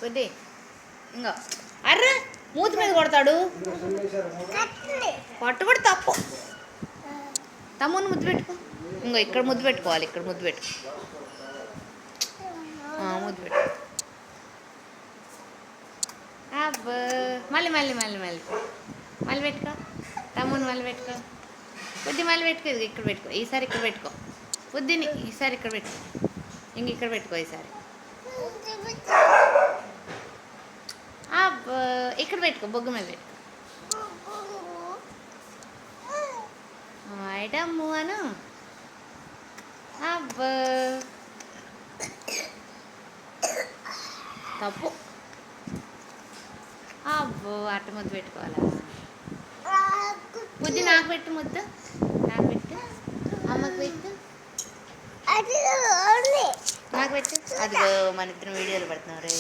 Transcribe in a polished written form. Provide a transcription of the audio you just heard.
బుద్ధి ఇంకో అర్ర మూతి మీద కొడతాడు. కొట్టబడి తప్పు. తమ్ముని ముద్దు పెట్టుకో. ఇంకో ఇక్కడ ముద్దు పెట్టుకోవాలి. ఇక్కడ ముద్దు పెట్టుకో. ముద్దు పెట్టుకో. అబ్బా మళ్ళీ మళ్ళీ మళ్ళీ మళ్ళీ మళ్ళీ పెట్టుకో. తమ్ముని మళ్ళీ పెట్టుకో. బుద్ధి మళ్ళీ పెట్టుకో. ఇది ఇక్కడ పెట్టుకో. ఈసారి ఇక్కడ పెట్టుకో. బుద్ధిని ఈసారి ఇక్కడ పెట్టుకో. ఇంక ఇక్కడ పెట్టుకో. ఈసారి అబ్బా ఇక్కడ పెట్టుకో. బొగ్గు మీద పెట్టుకో. ఐటమ్ము అను. అబ్బా తప్పు. అబ్బో అట్ట ముద్దు పెట్టుకోవాలా? ముద్దు నాకు పెట్టు. ముద్దు నాకు పెట్టు. అమ్మకు పెట్టు. నాకు పెట్టు. అదిగో మన ఇద్దరు వీడియోలు పడుతున్నారు.